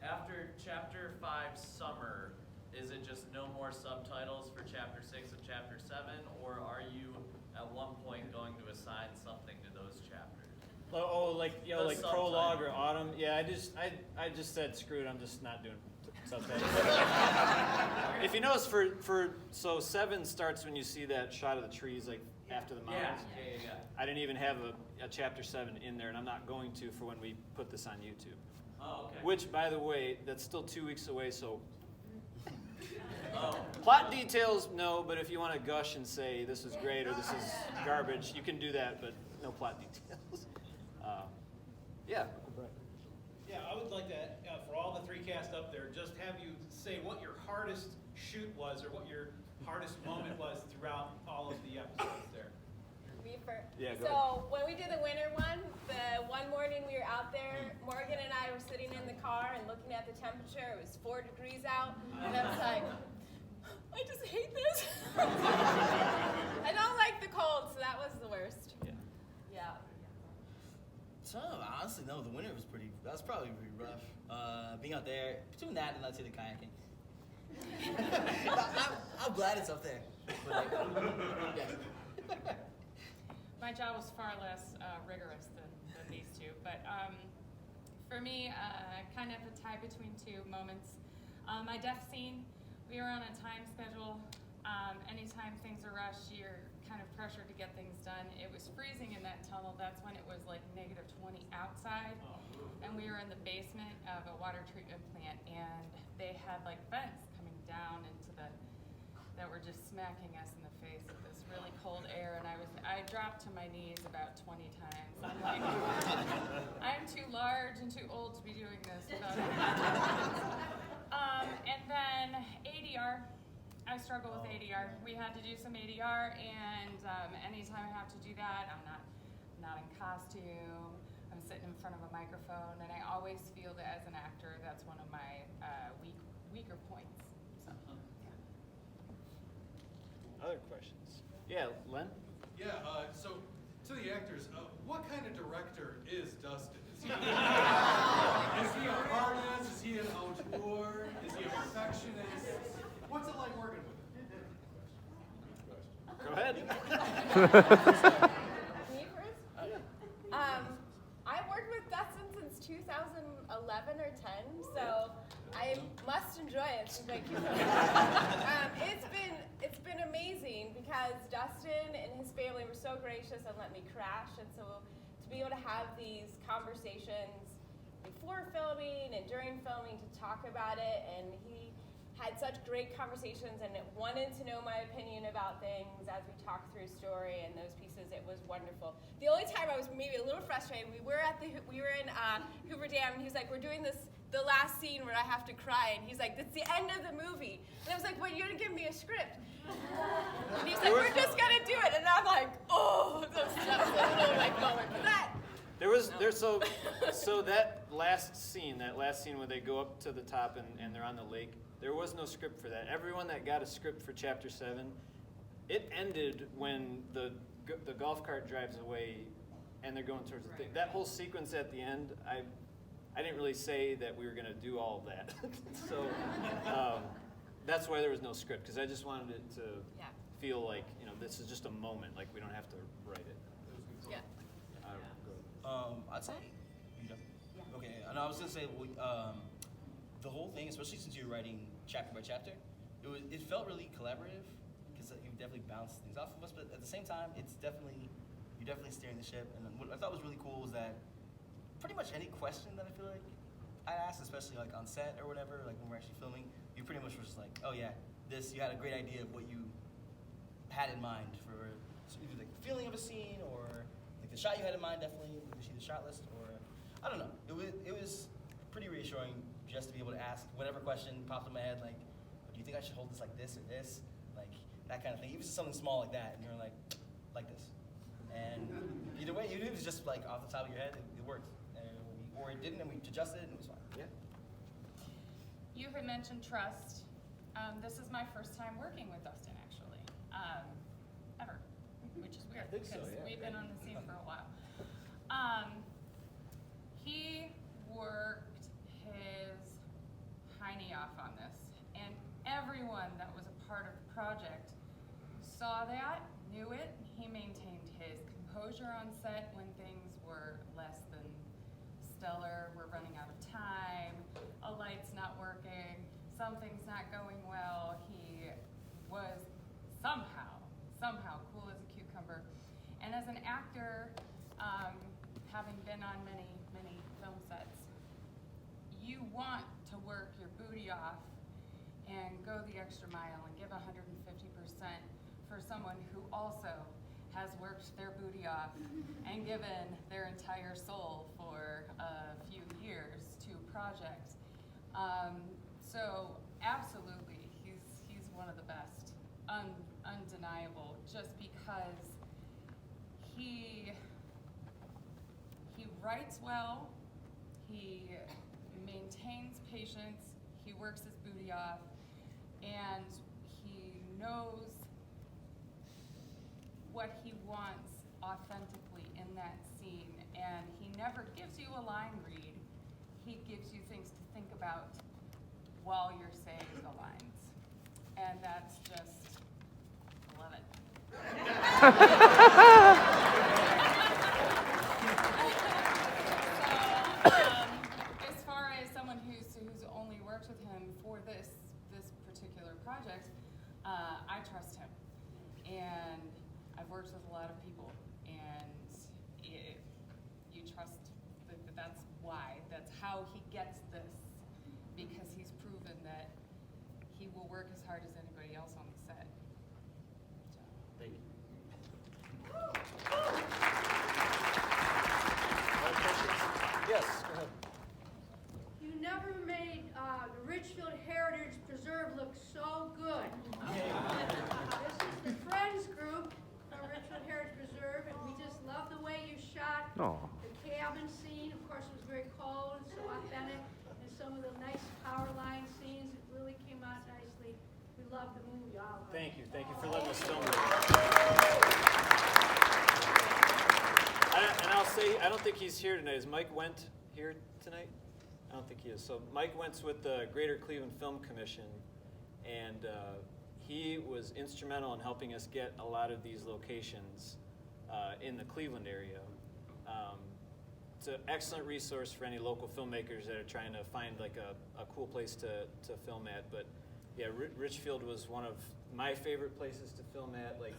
[SPEAKER 13] After Chapter 5 Summer, is it just no more subtitles for Chapter 6 of Chapter 7, or are you at one point going to assign something to those chapters?
[SPEAKER 3] Oh, like
[SPEAKER 13] The
[SPEAKER 3] like prologue or
[SPEAKER 13] subtitle.
[SPEAKER 3] autumn. Yeah, I just said screw it. I'm just not doing subtitles. If you notice, so 7 starts when you see that shot of the trees, like after the mountains.
[SPEAKER 13] Yeah.
[SPEAKER 3] I didn't even have a Chapter 7 in there, and I'm not going to for when we put this on YouTube.
[SPEAKER 13] Oh, okay.
[SPEAKER 3] Which, by the way, that's still 2 weeks away, so.
[SPEAKER 13] Oh.
[SPEAKER 3] Plot details, no, but if you want to gush and say this is great or this is garbage, you can do that, but no plot details. Yeah.
[SPEAKER 14] Yeah, I would like to, for all the 3 cast up there, just have you say what your hardest shoot was or what your hardest moment was throughout all of the episodes there.
[SPEAKER 3] Yeah, go
[SPEAKER 7] So when we did the winter one, the one morning we were out there, Morgan and I were sitting in the car and looking at the temperature. It was 4 degrees out, and I was like, I just hate this. I don't like the cold, so that was the worst. Yeah.
[SPEAKER 4] So honestly, no, the winter was that was probably pretty rough. Being out there, between that and I'd say the kayaking. I'm glad it's up there. But like, yeah.
[SPEAKER 15] My job was far less rigorous than these two, but for me, kind of a tie between two moments. My death scene, we were on a time schedule. Anytime things are rushed, you're kind of pressured to get things done. It was freezing in that tunnel. That's when it was like -20 outside, and we were in the basement of a water treatment plant, and they had like vents coming down into that were just smacking us in the face with this really cold air, and I dropped to my knees about 20 times. I'm like, I'm too large and too old to be doing this without and then ADR. I struggle with ADR. We had to do some ADR, and anytime I have to do that, I'm not in costume. I'm sitting in front of a microphone, and I always feel that as an actor, that's one of my weaker points. So, yeah.
[SPEAKER 3] Other questions? Yeah, Len?
[SPEAKER 16] Yeah, so to the actors, what kind of director is Dustin? Is he a hard ass? Is he an auteur? Is he a perfectionist? What's it like working with him?
[SPEAKER 3] Go ahead.
[SPEAKER 7] Me first? I've worked with Dustin since 2011 or 10, so I must enjoy it. So thank you so much. It's been amazing because Dustin and his family were so gracious and let me crash, and so to be able to have these conversations before filming and during filming to talk about it, and he had such great conversations and wanted to know my opinion about things as we talked through story and those pieces. It was wonderful. The only time I was maybe a little frustrated, we were in Hoover Dam, and he was like, we're doing the last scene where I have to cry, and he's like, that's the end of the movie. And I was like, well, you didn't give me a script. And he's like, we're just gonna do it. And I'm like, oh, that was a little like moment for that.
[SPEAKER 3] So that last scene where they go up to the top and they're on the lake, there was no script for that. Everyone that got a script for Chapter 7, it ended when the golf cart drives away and they're going towards the thing. That whole sequence at the end, I didn't really say that we were going to do all of that. So that's why there was no script, because I just wanted it to feel like, this is just a moment, like we don't have to write it.
[SPEAKER 7] Yeah.
[SPEAKER 4] I'd say, okay, and I was gonna say, the whole thing, especially since you're writing chapter by chapter, it felt really collaborative, because you definitely bounced things off of us, but at the same time, you're definitely steering the ship, and what I thought was really cool was that pretty much any question that I feel like I asked, especially like on set or whatever, like when we're actually filming, you pretty much were just like, oh yeah, you had a great idea of what you had in mind for either like the feeling of a scene or like the shot you had in mind, definitely, you see the shot list, or I don't know. It was pretty reassuring just to be able to ask whatever question popped in my head, like, do you think I should hold this like this or this? Like, that kind of thing. Even just something small like that, and you're like this. And either way, even if it was just like off the top of your head, it worked. Or it didn't, and we adjusted it, and it was fine. Yeah.
[SPEAKER 15] You had mentioned trust. This is my first time working with Dustin, actually, ever, which is weird because we've been on the scene for a while. He worked his hiney off on this, and everyone that was a part of the project saw that, knew it. He maintained his composure on set when things were less than stellar. We're running out of time, a light's not working, something's not going well. He was somehow cool as a cucumber. And as an actor, having been on many film sets, you want to work your booty off and go the extra mile and give 150% for someone who also has worked their booty off and given their entire soul for a few years to a project. So absolutely, he's one of the best, undeniable, just because he writes well, he maintains patience, he works his booty off, and he knows what he wants authentically in that scene, and he never gives you a line read. He gives you things to think about while you're saying the lines. and that's just, I love it. As far as someone who's only worked with him for this particular project, I trust him, and I've worked with a lot of people, and you trust that's why, that's how he gets this, because he's proven that he will work as hard as anybody else on the set. So.
[SPEAKER 4] Thank you.
[SPEAKER 3] Yes, go ahead.
[SPEAKER 11] You never made the Richfield Heritage Preserve look so good. This is the Friends group from Richfield Heritage Preserve, and we just love the way you shot
[SPEAKER 1] Aw.
[SPEAKER 11] the cabin scene. Of course, it was very cold and so authentic, and some of the nice power line scenes. It really came out nicely. We love the movie, all of us.
[SPEAKER 3] Thank you for letting us film it. And I'll say, I don't think he's here tonight. Is Mike Wendt here tonight? I don't think he is. So Mike Wendt's with the Greater Cleveland Film Commission, and he was instrumental in helping us get a lot of these locations in the Cleveland area. It's an excellent resource for any local filmmakers that are trying to find like a cool place to film at. But yeah, Richfield was one of my favorite places to film at. Like,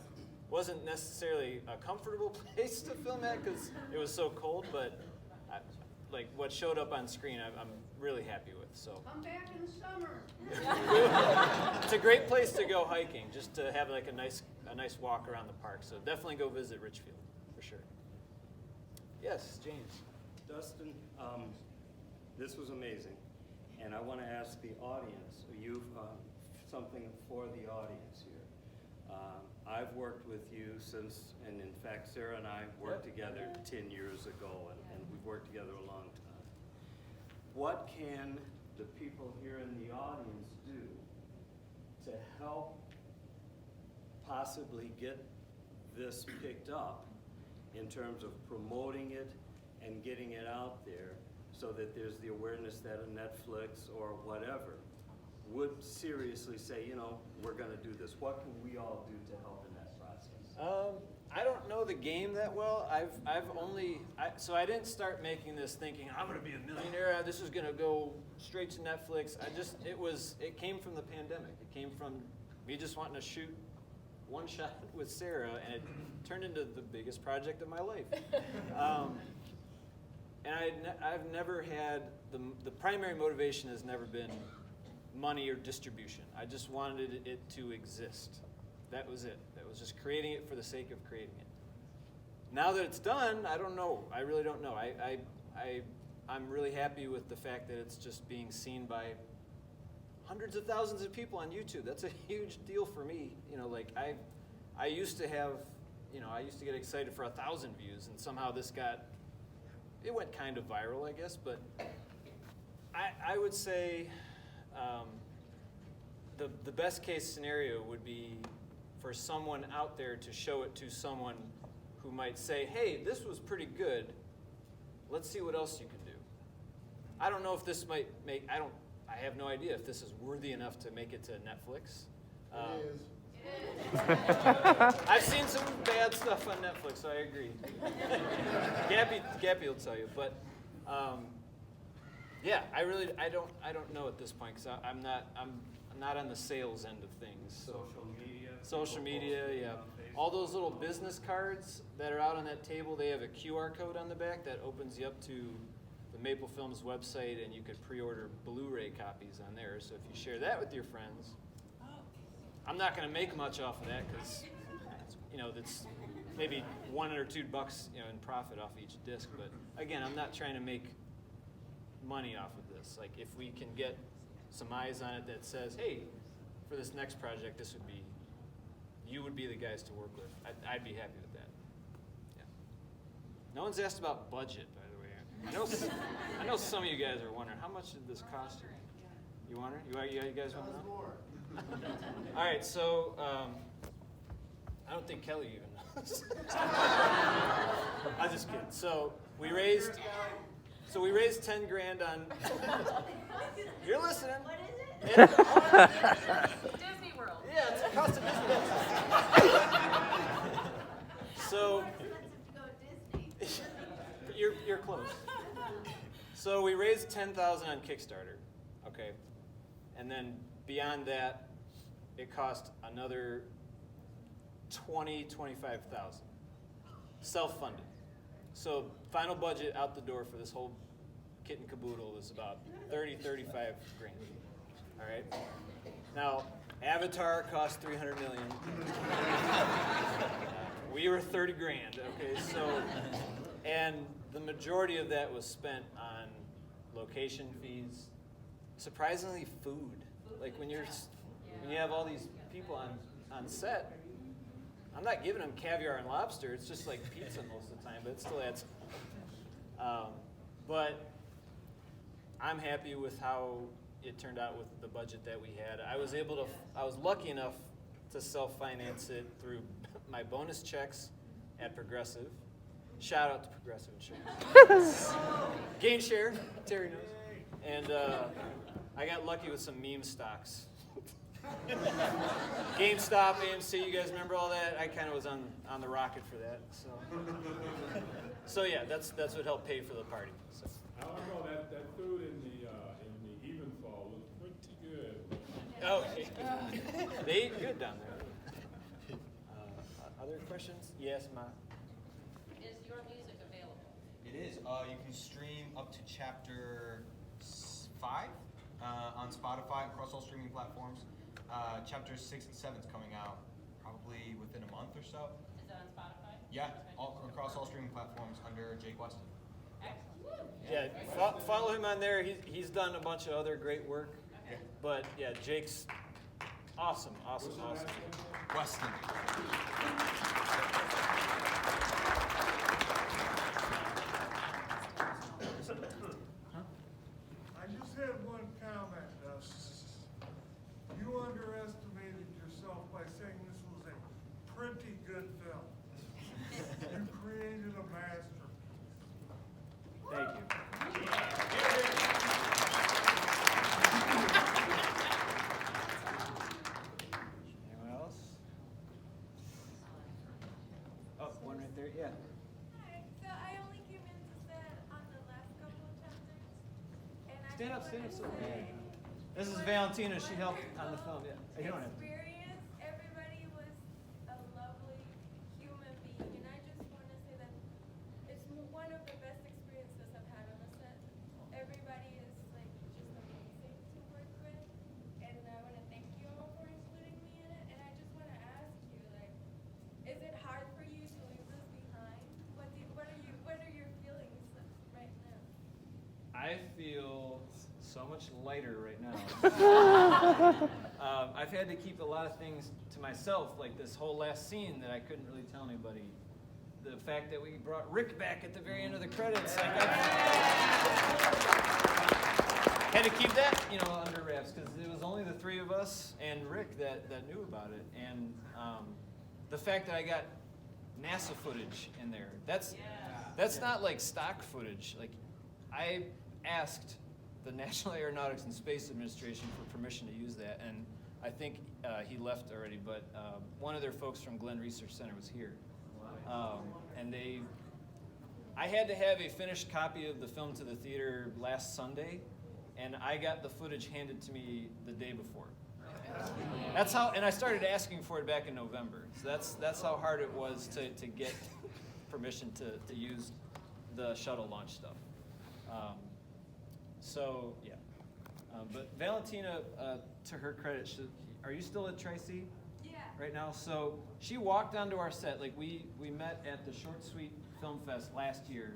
[SPEAKER 3] wasn't necessarily a comfortable place to film at because it was so cold, but like what showed up on screen, I'm really happy with. So
[SPEAKER 11] Come back in the summer.
[SPEAKER 3] it's a great place to go hiking, just to have like a nice walk around the park. So definitely go visit Richfield for sure. Yes, James.
[SPEAKER 17] Dustin, this was amazing, and I want to ask the audience, something for the audience here. I've worked with you since, and in fact, Sarah and I worked together 10 years ago, and we've worked together a long time. What can the people here in the audience do to help possibly get this picked up in terms of promoting it and getting it out there so that there's the awareness that a Netflix or whatever would seriously say, you know, we're going to do this? What can we all do to help in that process?
[SPEAKER 3] I don't know the game that well. So I didn't start making this thinking I'm going to be a millionaire. This is going to go straight to Netflix. It came from the pandemic. It came from me just wanting to shoot one shot with Sarah, and it turned into the biggest project of my life. And I've never had the primary motivation has never been money or distribution. I just wanted it to exist. That was it. That was just creating it for the sake of creating it. Now that it's done, I don't know. I really don't know. I'm really happy with the fact that it's just being seen by hundreds of thousands of people on YouTube. That's a huge deal for me. You know, like I used to have, I used to get excited for 1,000 views, and somehow it went kind of viral, I guess. But I would say the best case scenario would be for someone out there to show it to someone who might say, hey, this was pretty good. Let's see what else you can do. I don't know if this might make, I have no idea if this is worthy enough to make it to Netflix.
[SPEAKER 9] It is.
[SPEAKER 3] I've seen some bad stuff on Netflix, so I agree. Gappy will tell you, but yeah, I don't know at this point because I'm not on the sales end of things. So. Social media, yeah. All those little business cards that are out on that table, they have a QR code on the back that opens you up to the Maple Films website, and you could pre-order Blu-ray copies on there. So if you share that with your friends, I'm not going to make much off of that because, that's maybe $1 or $2, in profit off each disc. But again, I'm not trying to make money off of this. Like if we can get some eyes on it that says, hey, for this next project, you would be the guys to work with. I'd be happy with that. Yeah. No one's asked about budget, by the way. I know some of you guys are wondering, how much did this cost you? You wonder? You guys want to know?
[SPEAKER 9] More.
[SPEAKER 3] All right, so I don't think Kelly even knows. I'm just kidding. So we raised 10 grand on. You're listening.
[SPEAKER 7] What is it?
[SPEAKER 15] Disney World.
[SPEAKER 3] Yeah, it's a cost of business. So you're close. So we raised $10,000 on Kickstarter, okay, and then beyond that, it cost another $25,000, self-funded. So final budget out the door for this whole kit and caboodle is about 35 grand. All right. Now, Avatar cost $300 million. We were 30 grand. Okay, so, and the majority of that was spent on location fees. Surprisingly, food. Like when you have all these people on set, I'm not giving them caviar and lobster. It's just like pizza most of the time, but it still adds. But I'm happy with how it turned out with the budget that we had. I was lucky enough to self-finance it through my bonus checks at Progressive. Shout out to Progressive Insurance. Gain share, Terry knows. And I got lucky with some meme stocks. GameStop, AMC, you guys remember all that? I kind of was on the rocket for that. So yeah, that's what helped pay for the party. So.
[SPEAKER 18] I don't know, that food in the Evenfall was pretty good.
[SPEAKER 3] Oh, they eat good down there. Other questions? Yes, Ma.
[SPEAKER 19] Is your music available?
[SPEAKER 6] It is. You can stream up to chapter 5 on Spotify across all streaming platforms. Chapter 6 and 7 is coming out probably within a month or so.
[SPEAKER 19] Is that on Spotify?
[SPEAKER 6] Yeah, across all streaming platforms under Jake Weston.
[SPEAKER 19] Excellent.
[SPEAKER 3] Yeah, follow him on there. He's done a bunch of other great work.
[SPEAKER 6] Okay.
[SPEAKER 3] But yeah, Jake's awesome.
[SPEAKER 6] Weston.
[SPEAKER 20] I just had one comment. You underestimated yourself by saying this was a pretty good film. You created a masterpiece.
[SPEAKER 3] Thank you. Anyone else? Oh, one right there. Yeah.
[SPEAKER 7] Hi. So I only came in to set on the last couple of chapters, and I
[SPEAKER 3] Stand up.
[SPEAKER 7] just
[SPEAKER 3] So,
[SPEAKER 7] wanted to say
[SPEAKER 3] this is Valentina. She helped on the film. Yeah. You don't have to.
[SPEAKER 7] experience. Everybody was a lovely human being, and I just want to say that it's one of the best experiences I've had on a set. Everybody is like just amazing to work with, and I want to thank you all for including me in it. And I just want to ask you, like, is it hard for you to leave this behind? What are your feelings right now?
[SPEAKER 3] I feel so much lighter right now. I've had to keep a lot of things to myself, like this whole last scene that I couldn't really tell anybody. The fact that we brought Rick back at the very end of the credits. Like had to keep that, under wraps because it was only the three of us and Rick that knew about it. And the fact that I got NASA footage in there, that's not like stock footage. Like I asked the National Aeronautics and Space Administration for permission to use that, and I think he left already, but one of their folks from Glenn Research Center was here. And I had to have a finished copy of the film to the theater last Sunday, and I got the footage handed to me the day before. That's how, and I started asking for it back in November. So that's how hard it was to get permission to use the shuttle launch stuff. So yeah, but Valentina, to her credit, are you still at Tri-C?
[SPEAKER 7] Yeah.
[SPEAKER 3] Right now? So she walked onto our set. Like we met at the Short Sweet Film Fest last year,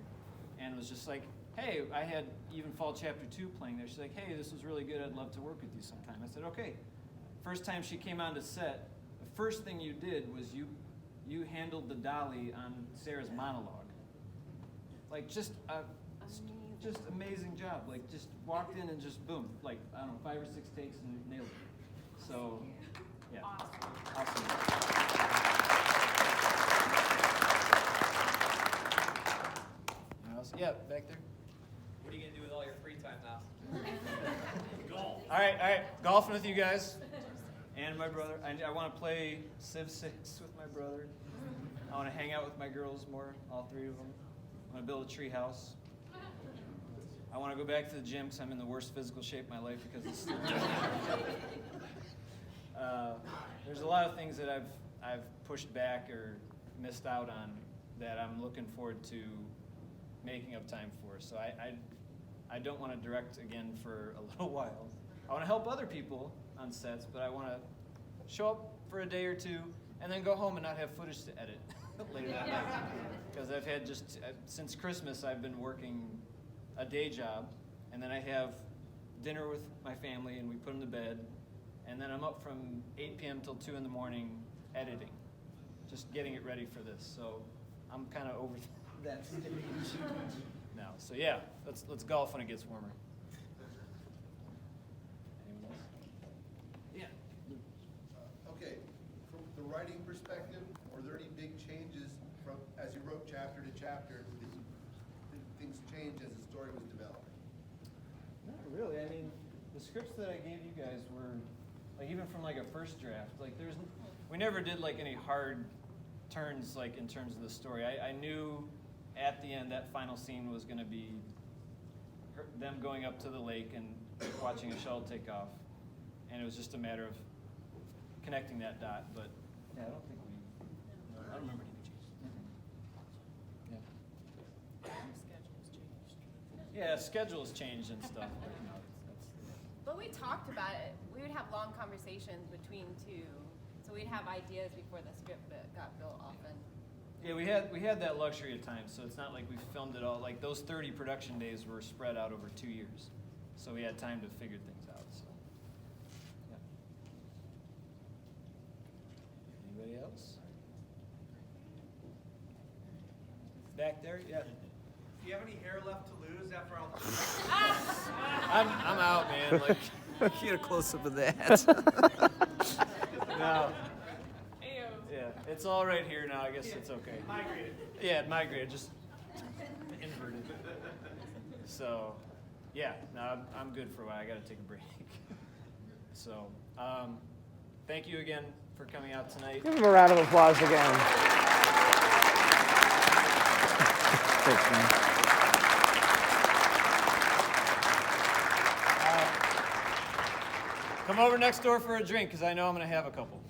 [SPEAKER 3] and was just like, hey, I had Evenfall Chapter 2 playing there. She's like, hey, this was really good. I'd love to work with you sometime. I said, okay. First time she came onto set, the first thing you did was you handled the dolly on Sarah's monologue. Like just amazing job. Like just walked in and just boom, like I don't know, 5 or 6 takes and nailed it. So yeah, awesome. Anyone else? Yeah, back there.
[SPEAKER 13] What are you gonna do with all your free time now?
[SPEAKER 3] Golf. All right, golfing with you guys, and my brother. I want to play Civ 6 with my brother. I want to hang out with my girls more, all three of them. I want to build a tree house. I want to go back to the gym because I'm in the worst physical shape of my life because of this. There's a lot of things that I've pushed back or missed out on that I'm looking forward to making up time for. So I don't want to direct again for a little while. I want to help other people on sets, but I want to show up for a day or two and then go home and not have footage to edit later that night. Because I've had since Christmas, I've been working a day job, and then I have dinner with my family and we put them to bed, and then I'm up from 8 p.m. till 2 in the morning editing, just getting it ready for this. So I'm kind of over that stage now. So yeah, let's golf when it gets warmer. Anyone else? Yeah.
[SPEAKER 21] Okay, from the writing perspective, were there any big changes from as you wrote chapter to chapter? Did things change as the story was developing?
[SPEAKER 3] Not really. I mean, the scripts that I gave you guys were like even from like a first draft. Like we never did like any hard turns like in terms of the story. I knew at the end that final scene was going to be them going up to the lake and watching a shuttle take off, and it was just a matter of connecting that dot. But yeah, I don't think I don't remember anything changed. Yeah, schedules changed and stuff. But, you know,
[SPEAKER 7] But we talked about it. We would have long conversations between two, so we'd have ideas before the script got built often.
[SPEAKER 3] Yeah, we had that luxury at times, so it's not like we filmed it all. Like those 30 production days were spread out over 2 years, so we had time to figure things out. So, yeah. Anybody else? Back there, yeah.
[SPEAKER 6] Do you have any hair left to lose after all?
[SPEAKER 3] I'm out, man. Like, get a close up of that. No. Yeah, it's all right here now. I guess it's okay.
[SPEAKER 14] Migrated.
[SPEAKER 3] Yeah, it migrated, just inverted. So, yeah, no, I'm good for a while. I got to take a break. So, thank you again for coming out tonight.
[SPEAKER 1] Give him a round of applause again. Thanks, man.
[SPEAKER 3] Come over next door for a drink, because I know I'm going to have a couple.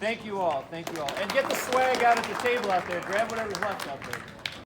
[SPEAKER 3] Thank you all. Thank you all. And get the swag out at the table out there. Grab whatever's left out there.